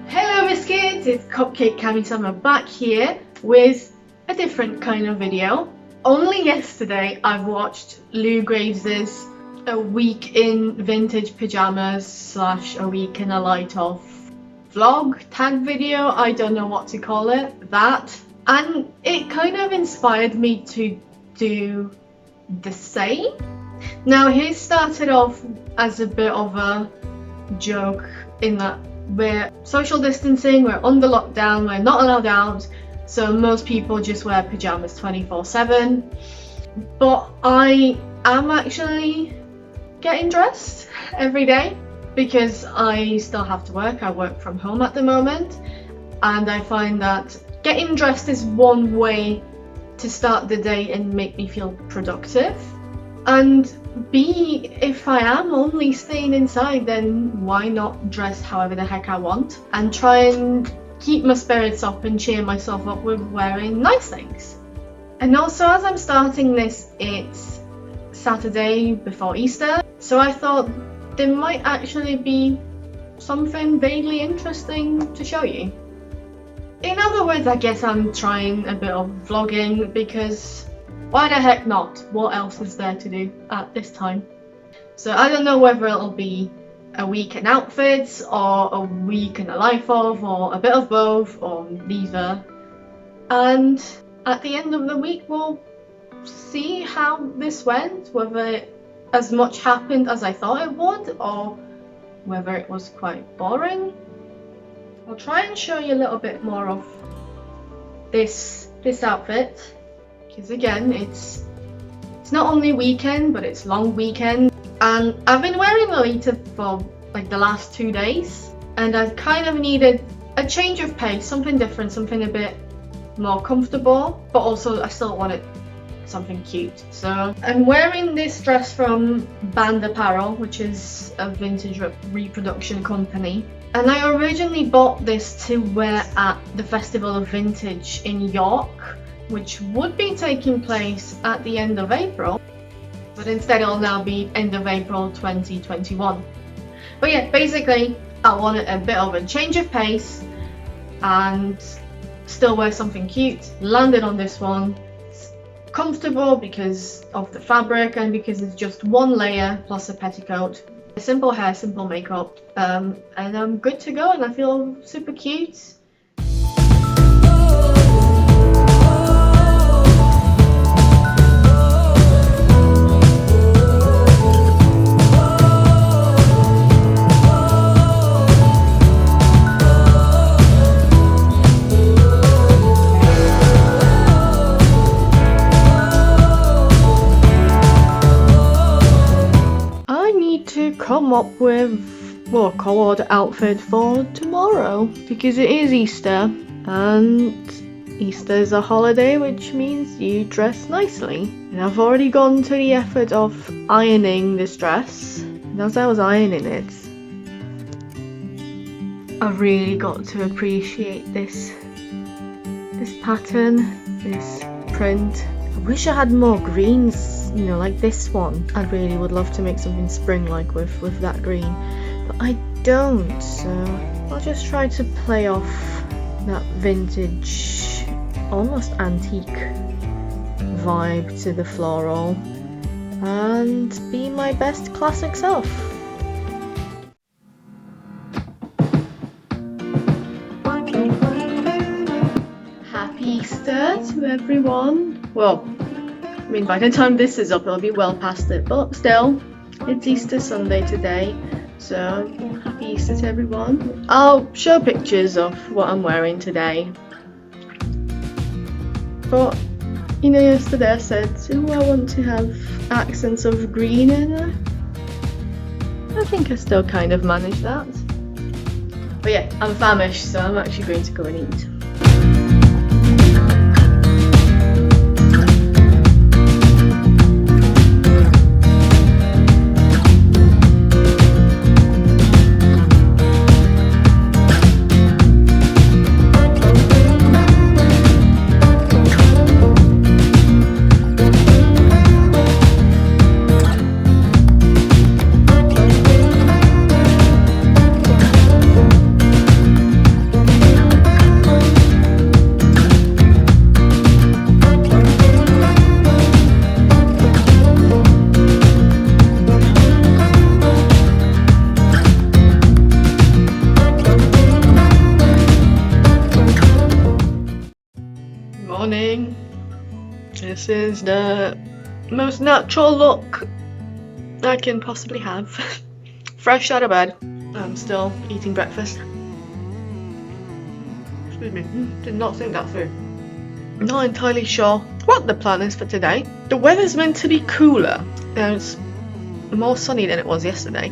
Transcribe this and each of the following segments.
Hello biscuits, it's Cupcake Kamisama back here with a different kind of video. Only yesterday I watched Lou Graves's A Week in Vintage Pyjamas / A Week in a Light of vlog, tag video, I don't know what to call it, that. And it kind of inspired me to do the same. Now he started off as a bit of a joke in that we're social distancing, we're under lockdown, we're not allowed out, so most people just wear pyjamas 24/7. But I am actually getting dressed every day because I still have to work. I work from home at the moment, and I find that getting dressed is one way to start the day and make me feel productive. And B, if I am only staying inside, then why not dress however the heck I want and try and keep my spirits up and cheer myself up with wearing nice things. And also, as I'm starting this, it's Saturday before Easter, so I thought there might actually be something vaguely interesting to show you. In other words, I guess I'm trying a bit of vlogging because why the heck not? What else is there to do at this time? So I don't know whether it'll be a week in outfits or a week in a life of, or a bit of both, or neither. And at the end of the week we'll see how this went, whether as much happened as I thought it would or whether it was quite boring. I'll try and show you a little bit more of this outfit. Because again, it's not only weekend, but it's long weekend, and I've been wearing Lolita for like the last 2 days, and I kind of needed a change of pace, something different, something a bit more comfortable, but also I still wanted something cute. So I'm wearing this dress from Band Apparel, which is a vintage reproduction company, and I originally bought this to wear at the Festival of Vintage in York, which would be taking place at the end of April, but instead it'll now be end of April 2021. But yeah, basically I wanted a bit of a change of pace and still wear something cute. Landed on this one. It's comfortable because of the fabric and because it's just one layer plus a petticoat. Simple hair, simple makeup, and I'm good to go, and I feel super cute. Come up with a coloured outfit for tomorrow because it is Easter, and Easter is a holiday, which means you dress nicely. And I've already gone to the effort of ironing this dress, and as I was ironing it, I really got to appreciate this pattern, this print. I wish I had more greens, you know, like this one. I really would love to make something spring-like with that green, but I don't, so I'll just try to play off that vintage, almost antique vibe to the floral and be my best classic self. Happy Easter to everyone. Well, I mean, by the time this is up, it'll be well past it, but still, it's Easter Sunday today, so happy Easter to everyone. I'll show pictures of what I'm wearing today. But, you know, yesterday I said, do I want to have accents of green in it? I think I still kind of manage that. But yeah, I'm famished, so I'm actually going to go and eat. Morning. This is the most natural look I can possibly have. Fresh out of bed. I'm still eating breakfast. Excuse me, did not think that through. Not entirely sure what the plan is for today. The weather's meant to be cooler. It's more sunny than it was yesterday,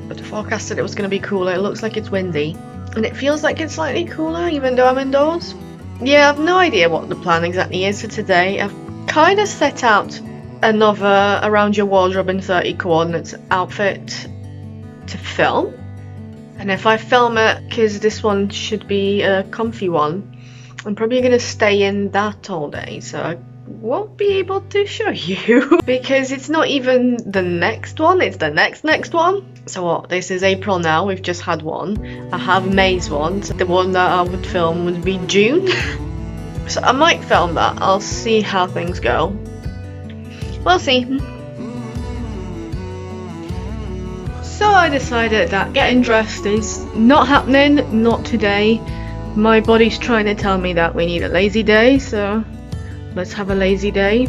but the forecast said it was going to be cooler. It looks like it's windy, and it feels like it's slightly cooler even though I'm indoors. Yeah, I've no idea what the plan exactly is for today. I've kind of set out another around your wardrobe in 30 coordinates outfit to film, and if I film it, because this one should be a comfy one, I'm probably going to stay in that all day, so I won't be able to show you because it's not even the next one, it's the next one. So what, this is April now, we've just had one. I have May's one, so the one that I would film would be June. So I might film that, I'll see how things go. We'll see. So I decided that getting dressed is not happening, not today. My body's trying to tell me that we need a lazy day, so let's have a lazy day.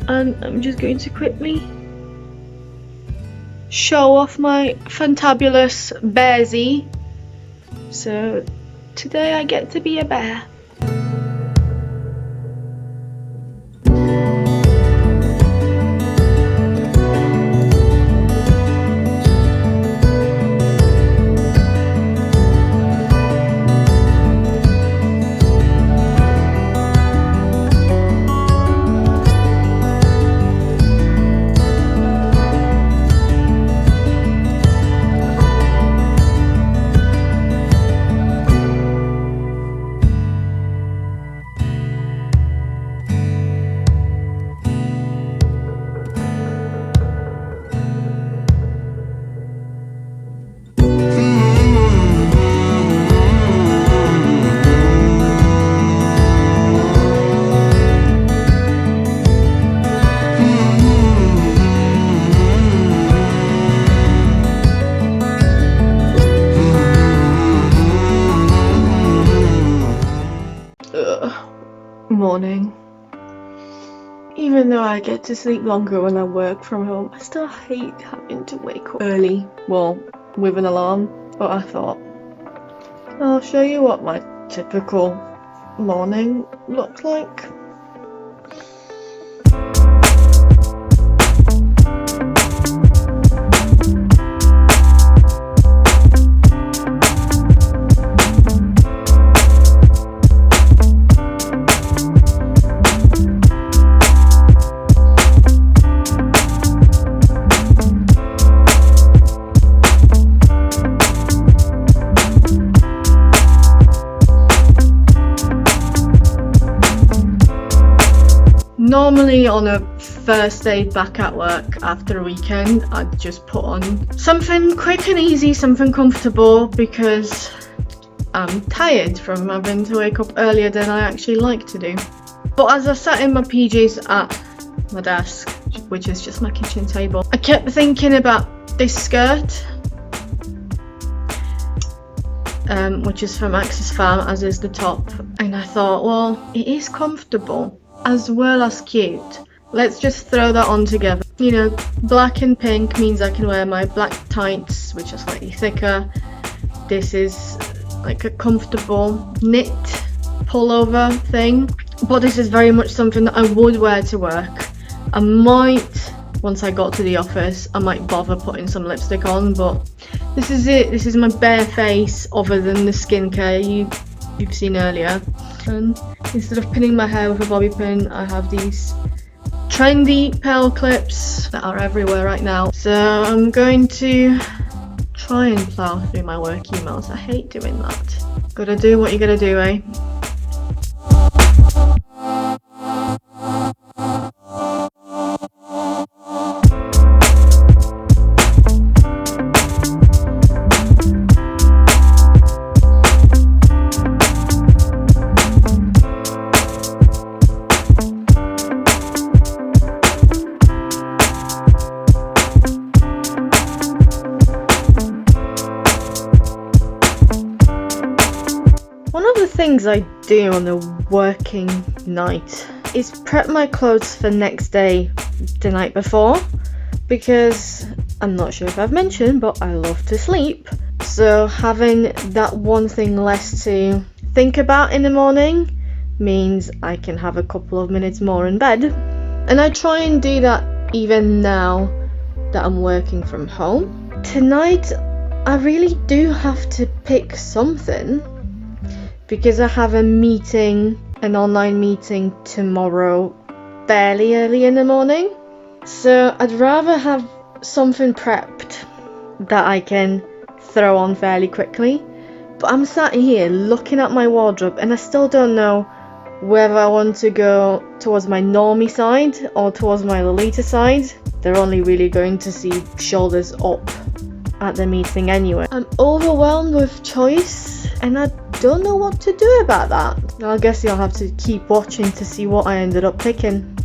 And I'm just going to quickly show off my fantabulous bearsy. So today I get to be a bear. Morning. Even though I get to sleep longer when I work from home, I still hate having to wake up early. Well, with an alarm, but I thought I'll show you what my typical morning looks like. Normally on a first day back at work after a weekend, I'd just put on something quick and easy, something comfortable, because I'm tired from having to wake up earlier than I actually like to do. But as I sat in my PJs at my desk, which is just my kitchen table, I kept thinking about this skirt, which is from Axis Farm, as is the top, and I thought, well, it is comfortable as well as cute. Let's just throw that on together. You know, black and pink means I can wear my black tights, which are slightly thicker. This is like a comfortable knit pullover thing, but this is very much something that I would wear to work. I might, once I got to the office, I might bother putting some lipstick on, but this is it. This is my bare face other than the skincare you've seen earlier. And instead of pinning my hair with a bobby pin, I have these trendy pearl clips that are everywhere right now. So I'm going to try and plow through my work emails. I hate doing that. Gotta do what you gotta do, eh? One of the things I do on a working night is prep my clothes for next day the night before, because I'm not sure if I've mentioned, but I love to sleep. So having that one thing less to think about in the morning means I can have a couple of minutes more in bed. And I try and do that even now that I'm working from home. Tonight I really do have to pick something because I have an online meeting tomorrow fairly early in the morning. So I'd rather have something prepped that I can throw on fairly quickly. But I'm sat here looking at my wardrobe and I still don't know whether I want to go towards my normie side or towards my Lolita side. They're only really going to see shoulders up at the meeting anyway. I'm overwhelmed with choice and I don't know what to do about that. I guess you'll have to keep watching to see what I ended up picking.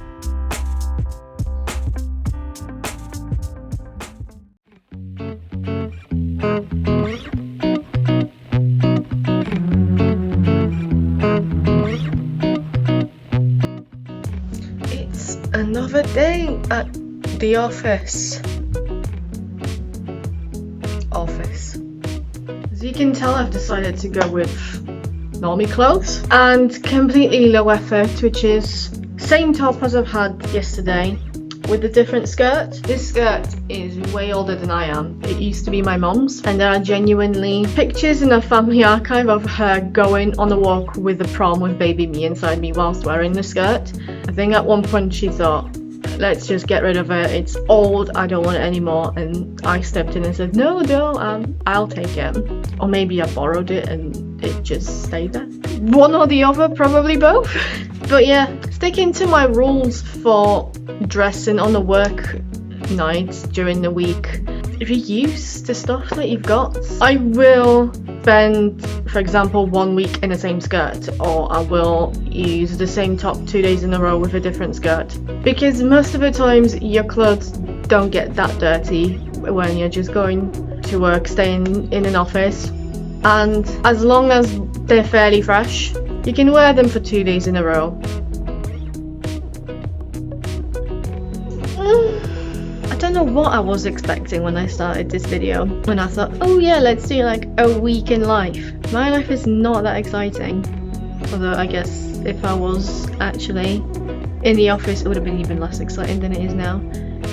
It's another day at the office. As you can tell, I've decided to go with normie clothes and completely low effort, which is same top as I've had yesterday with a different skirt. This skirt is way older than I am. It used to be my mom's, and there are genuinely pictures in a family archive of her going on a walk with the prom with baby me inside me whilst wearing the skirt. I think at one point she thought, let's just get rid of it, it's old, I don't want it anymore, and I stepped in and said, no, I'll take it. Or maybe I borrowed it and it just stayed there. One or the other, probably both. But yeah, sticking to my rules for dressing on a work night during the week. If you're used to stuff that you've got, I will spend, for example, 1 week in the same skirt, or I will use the same top 2 days in a row with a different skirt, because most of the times your clothes don't get that dirty when you're just going to work, staying in an office, and as long as they're fairly fresh, you can wear them for 2 days in a row. I don't know what I was expecting when I started this video, when I thought, oh yeah, let's do like a week in life. My life is not that exciting, although I guess if I was actually in the office it would have been even less exciting than it is now.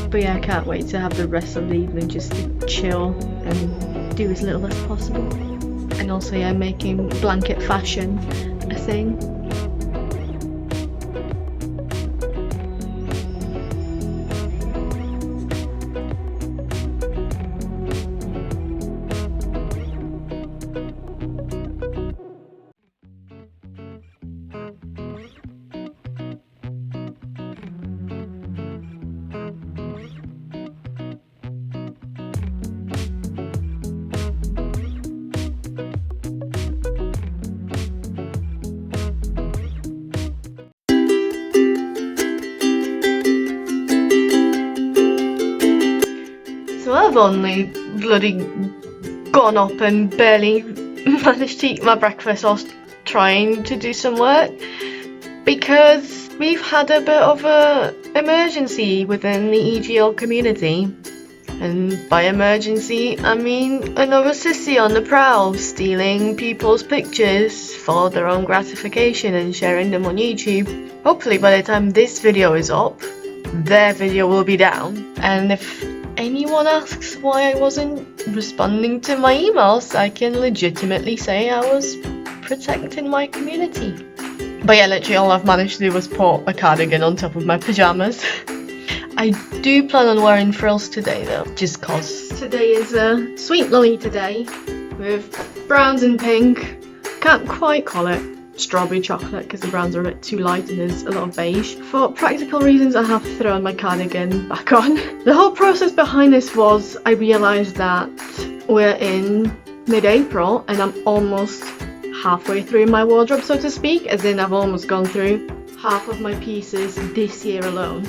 But yeah, I can't wait to have the rest of the evening just to chill and do as little as possible. And also, yeah, making blanket fashion a thing. So I've only bloody gone up and barely managed to eat my breakfast whilst trying to do some work, because we've had a bit of a emergency within the EGL community. And by emergency, I mean another sissy on the prowl, stealing people's pictures for their own gratification and sharing them on YouTube. Hopefully by the time this video is up, their video will be down. And if anyone asks why I wasn't responding to my emails, I can legitimately say I was protecting my community. But yeah, literally all I've managed to do was put a cardigan on top of my pyjamas. I do plan on wearing frills today though, just cause. Today is a sweet Lolita day with browns and pink. Can't quite call it strawberry chocolate because the browns are a bit too light and there's a lot of beige. For practical reasons, I have thrown my cardigan back on. The whole process behind this was I realised that we're in mid-April and I'm almost halfway through my wardrobe, so to speak, as in I've almost gone through half of my pieces this year alone,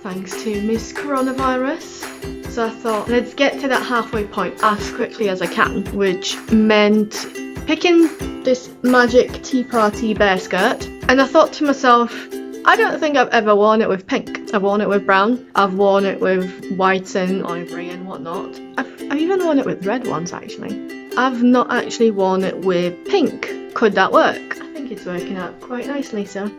thanks to Miss Coronavirus. So I thought, let's get to that halfway point as quickly as I can, which meant picking this magic Tea Party bear skirt. And I thought to myself, I don't think I've ever worn it with pink. I've worn it with brown. I've worn it with white and ivory and whatnot. I've even worn it with red once actually. I've not actually worn it with pink. Could that work? I think it's working out quite nicely, so.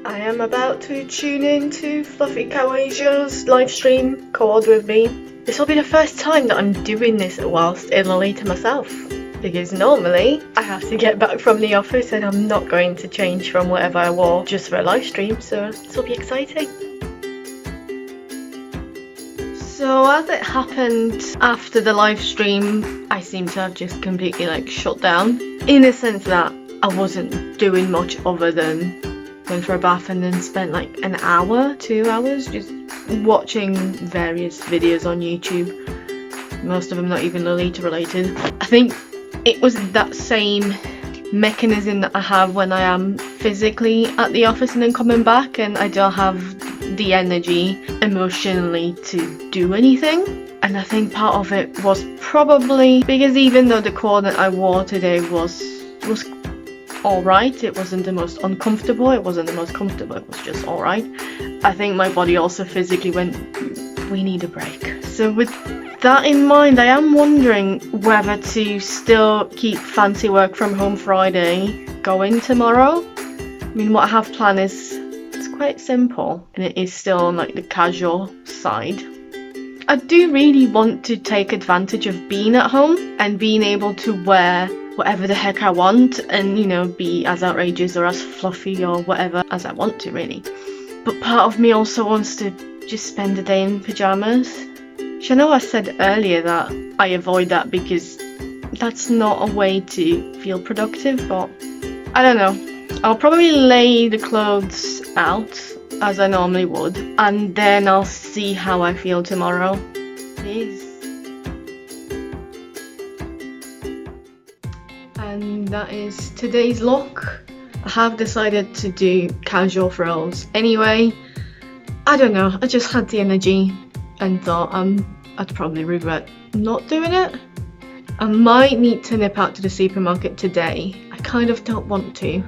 I am about to tune into Fluffy Kawaii's live stream chord with me. This will be the first time that I'm doing this whilst Italy to myself. Because normally I have to get back from the office and I'm not going to change from whatever I wore just for a live stream, so this will be exciting. So as it happened after the live stream, I seem to have just completely like shut down. In the sense that I wasn't doing much other than went for a bath and then spent like an hour, 2 hours just watching various videos on YouTube. Most of them not even Lolita related. I think it was that same mechanism that I have when I am physically at the office and then coming back and I don't have the energy emotionally to do anything. And I think part of it was probably because even though the core that I wore today was alright, it wasn't the most uncomfortable, it wasn't the most comfortable, it was just alright. I think my body also physically went, we need a break. So with that in mind, I am wondering whether to still keep fancy work from home Friday going tomorrow. I mean, what I have planned is it's quite simple and it is still on like the casual side. I do really want to take advantage of being at home and being able to wear whatever the heck I want and, you know, be as outrageous or as fluffy or whatever as I want to, really. But part of me also wants to just spend the day in pyjamas. I know I said earlier that I avoid that because that's not a way to feel productive, but I don't know. I'll probably lay the clothes out as I normally would and then I'll see how I feel tomorrow. And that is today's look. I have decided to do casual frills anyway. I don't know, I just had the energy and thought I'd probably regret not doing it. I might need to nip out to the supermarket today. I kind of don't want to,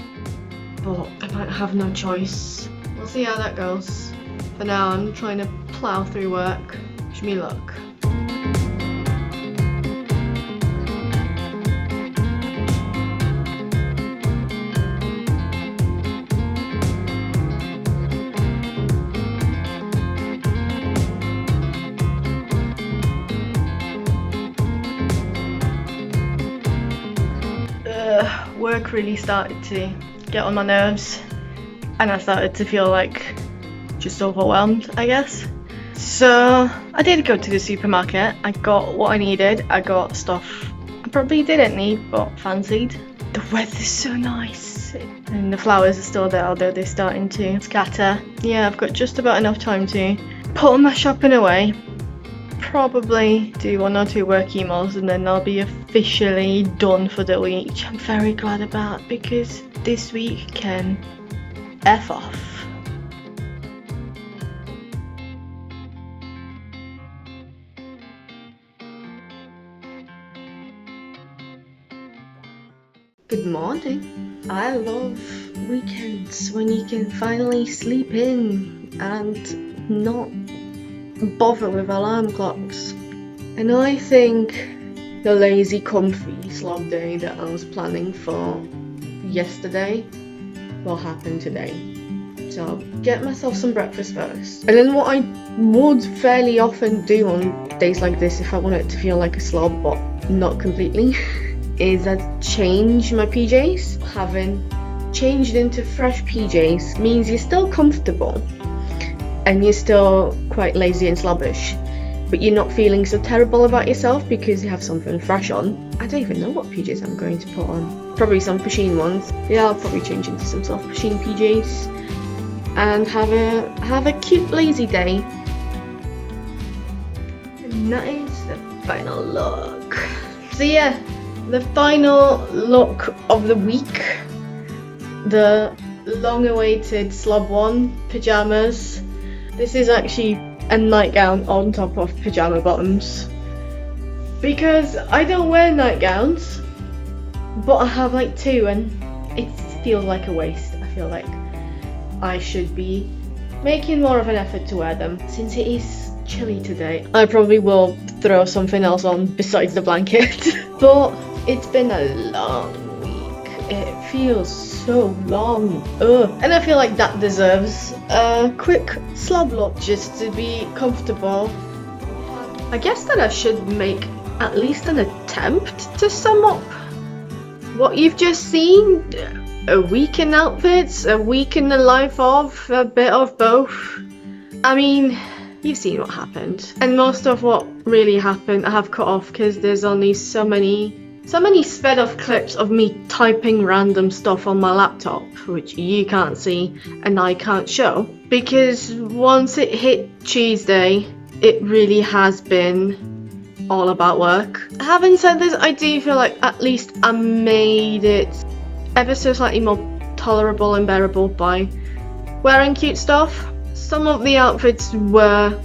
but I might have no choice. We'll see how that goes. For now, I'm trying to plough through work. Wish me luck. Work really started to get on my nerves and I started to feel like just overwhelmed, I guess. So I did go to the supermarket. I got what I needed. I got stuff I probably didn't need but fancied. The weather's so nice and the flowers are still there, although they're starting to scatter. Yeah, I've got just about enough time to put all my shopping away, probably do 1 or 2 work emails and then I'll be officially done for the week, which I'm very glad about because this week can F off. Good morning. I love weekends when you can finally sleep in and not bother with alarm clocks. And I think the lazy comfy slob day that I was planning for yesterday will happen today. So I'll get myself some breakfast first. And then what I would fairly often do on days like this if I want it to feel like a slob but not completely is I'd change my PJs. Having changed into fresh PJs means you're still comfortable and you're still quite lazy and slobbish, but you're not feeling so terrible about yourself because you have something fresh on. I don't even know what PJs I'm going to put on. Probably some Pasheen ones. Yeah, I'll probably change into some soft Pasheen PJs and have a cute lazy day. And that is the final look. So yeah, the final look of the week. The long-awaited Slob 1 pyjamas. This is actually a nightgown on top of pyjama bottoms because I don't wear nightgowns but I have like 2 and it feels like a waste. I feel like I should be making more of an effort to wear them. Since it is chilly today, I probably will throw something else on besides the blanket. But it's been a long week. It feels so long. Ugh. And I feel like that deserves a quick slob look just to be comfortable. I guess that I should make at least an attempt to sum up what you've just seen. A week in outfits, a week in the life of, a bit of both. I mean, you've seen what happened. And most of what really happened I have cut off because there's only so many sped off clips of me typing random stuff on my laptop, which you can't see and I can't show. Because once it hit Tuesday, it really has been all about work. Having said this, I do feel like at least I made it ever so slightly more tolerable and bearable by wearing cute stuff. Some of the outfits were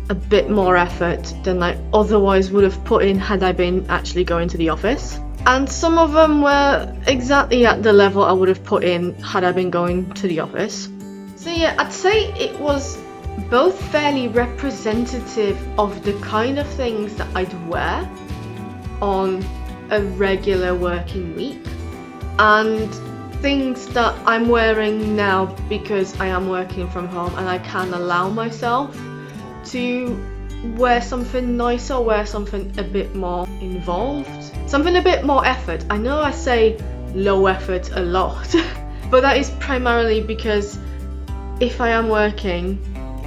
a bit more effort than I otherwise would have put in had I been actually going to the office. And some of them were exactly at the level I would have put in had I been going to the office. So yeah, I'd say it was both fairly representative of the kind of things that I'd wear on a regular working week, and things that I'm wearing now because I am working from home and I can allow myself to wear something nicer, wear something a bit more involved, something a bit more effort. I know I say low effort a lot, but that is primarily because if I am working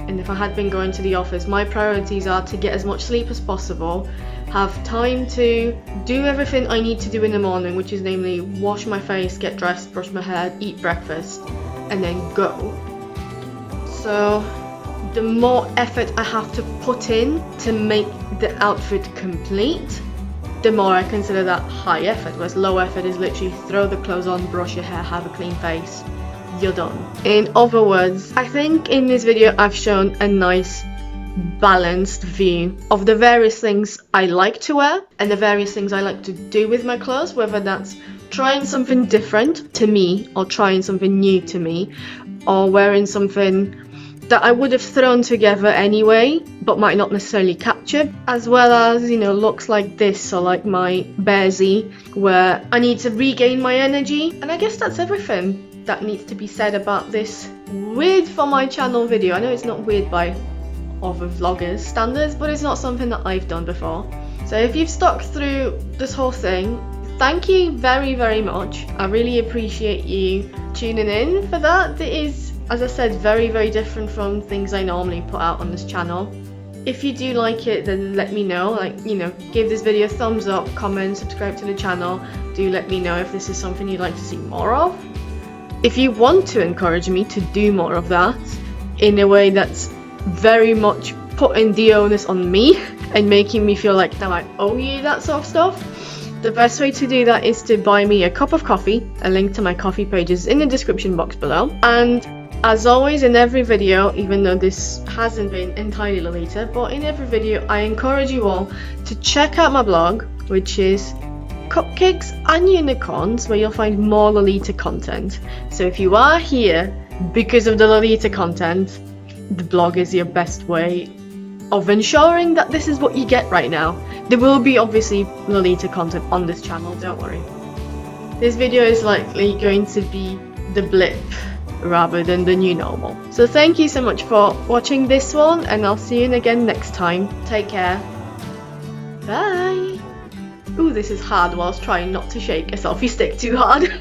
and if I had been going to the office, my priorities are to get as much sleep as possible, have time to do everything I need to do in the morning, which is namely wash my face, get dressed, brush my hair, eat breakfast, and then go. So the more effort I have to put in to make the outfit complete, the more I consider that high effort, whereas low effort is literally throw the clothes on, brush your hair, have a clean face, you're done. In other words, I think in this video I've shown a nice balanced view of the various things I like to wear and the various things I like to do with my clothes, whether that's trying something different to me or trying something new to me, or wearing something that I would have thrown together anyway but might not necessarily capture, as well as, you know, looks like this or like my bearsy where I need to regain my energy. And I guess that's everything that needs to be said about this weird for my channel video. I know it's not weird by other vloggers standards, but it's not something that I've done before. So if you've stuck through this whole thing, thank you very, very much. I really appreciate you tuning in for that. It is, as I said, very, very different from things I normally put out on this channel. If you do like it, then let me know. Like, you know, give this video a thumbs up, comment, subscribe to the channel. Do let me know if this is something you'd like to see more of. If you want to encourage me to do more of that in a way that's very much putting the onus on me and making me feel like now I owe you that sort of stuff, the best way to do that is to buy me a cup of coffee. A link to my coffee page is in the description box below. And as always in every video, even though this hasn't been entirely Lolita, but in every video I encourage you all to check out my blog, which is Cupcakes and Unicorns, where you'll find more Lolita content. So if you are here because of the Lolita content, the blog is your best way of ensuring that this is what you get right now. There will be obviously Lolita content on this channel, don't worry. This video is likely going to be the blip rather than the new normal. So thank you so much for watching this one, and I'll see you again next time. Take care. Bye. Ooh, this is hard whilst trying not to shake a selfie stick too hard.